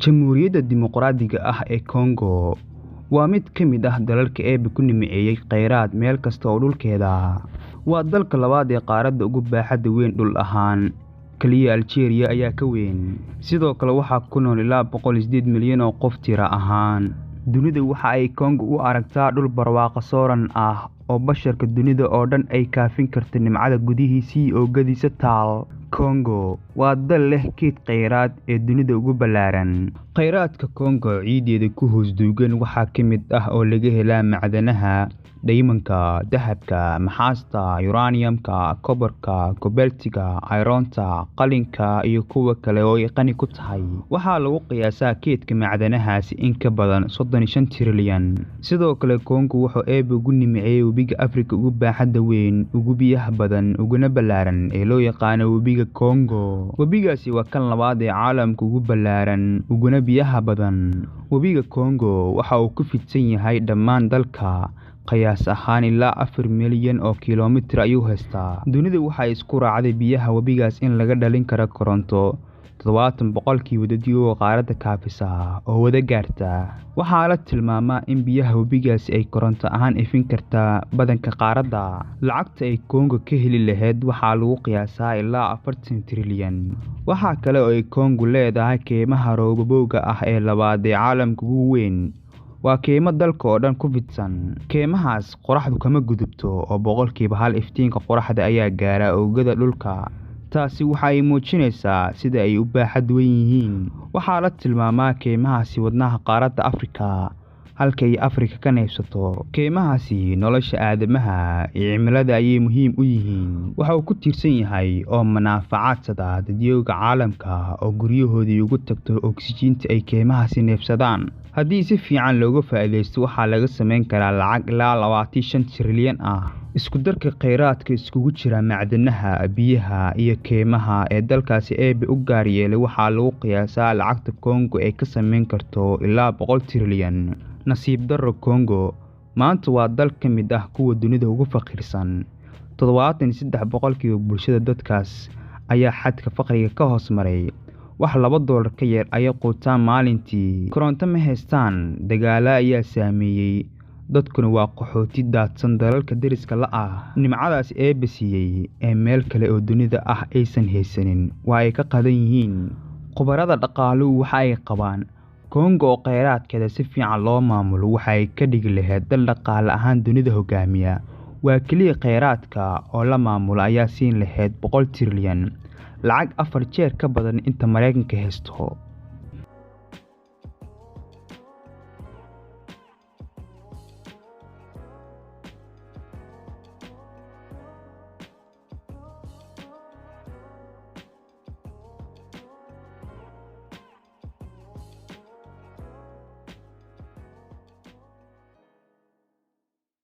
Jamhuuriyadda Dimuqraadiga ah ee Congo waa mid ka mid ah dalalka Eebbe ku nimceeyay kheyraad meel kasta oo dhulkeeda ah. Waa dalka labaad ee qaaradda ugu baaxadda weyn dhul ahaan, kaliya Algeria ayaa ka weyn. Sidoo kale waxaa ku nool ilaa 108 milyan oo qof tiro ahaan. Dunida waxa ay Congo u aragtaa dhul barwaaqo sooran ah oo basharka dunida oo dhan ay kaafin karto nimcada gudihiisa oo gadiisa taal. Congo waa dal leh keyd kheyraad ee dunida ugu ballaaran. Kheyraadka Congo ciideeda ku hoos duugan waxaa ka mid ah oo laga helaa macdanaha diamond-ka, dahabka, maxaasta, uranium-ka, copper-ka, cobalt-ka, iron-ta, qalinka iyo kuwa kale oo ay qani ku tahay. Waxaa lagu qiyaasaa keydka macdanahaasi in ka badan 35 trilyan. Sidoo kale Congo wuxuu Eebbe ugu nimceeyay webiga Afrika ugu baaxadda weyn, ugu biyaha badan, uguna ballaaran ee loo yaqaan webiga Congo. Webigaasi waa kan labaad ee caalamka ugu ballaaran uguna biyaha badan. Webiga Congo waxa uu ku fidsan yahay dhammaan dalka, qiyaas ahaan ilaa 4 milyan oo kiiloomitir ayuu haystaa. Dunidu waxay isku raacday biyaha webigaas in laga dhalin karo koronto 70% dadweynaha qaaradda kaafisa oo wada gaarta. Waxaa la tilmaamaa in biyaha webigaasi ay koronto ahaan ifin kartaa badanka qaaradda. Lacagta ay Congo ka heli lahayd waxaa lagu qiyaasaa ilaa 40 trilyan. Waxa kale oo ay Congo leedahay keymaha roobabowga ah ee labaad ee caalamka ugu weyn. Waa keymo dalka oo dhan ku fidsan. Keymahaas qoraxdu kama gudubto oo 1% iftiinka qoraxda ayaa gaara oogada dhulka. Taasi waxa ay muujinaysaa sida ay u baaxad weyn yihiin. Waxaa la tilmaamaa keymahaasi wadnaha qaaradda Afrika, halka ay Afrika ka neefsato. Keymahaasi nolosha aadamaha iyo cimilada ayay muhiim u yihiin. Waxa uu ku tiirsan yahay oo manaafacadsada dadweynaha caalamka oo guryahoodii ugu tagto oksijiinta ay keymahaasi neefsadaan. Haddii si fiican looga faa'iideysto waxaa laga sameyn karaa lacag ilaa 25 trilyan ah. Isku darka kheyraadka isugu jira macdanaha, biyaha iyo keymaha ee dalkaasi Eebbe u gaar yeelay waxaa lagu qiyaasaa lacagta Congo ay ka sameyn karto ilaa 100 trilyan. Nasiib darro Congo maanta waa dal ka mid ah kuwa dunida ugu faqiirsan. 73% bulshada dadkaas ayaa xadka faqriga ka hoos maray. wax $2 ka yar ayay quutaan maalintii. Koronto ma haystaan, dagaalo ayaa saameeyay, dadkuna waa qaxooti daadsan dalalka deriska la ah. Nimcadaas Eebbe siiyay ee meel kale oo dunida ah aysan haysanin waa ay ka qadan yihiin. Khubarada dhaqaaluhu waxa ay qabaan Congo oo kheyraadkeeda si fiican loo maamulo waxa ay ka dhigi lahayd dal dhaqaale ahaan dunida hogaamiya. Waa kaliya kheyraadka oo la maamulo ayaa siin lahayd 100 trilyan. lacag 4 jeer ka badan inta Mareykanka haysto.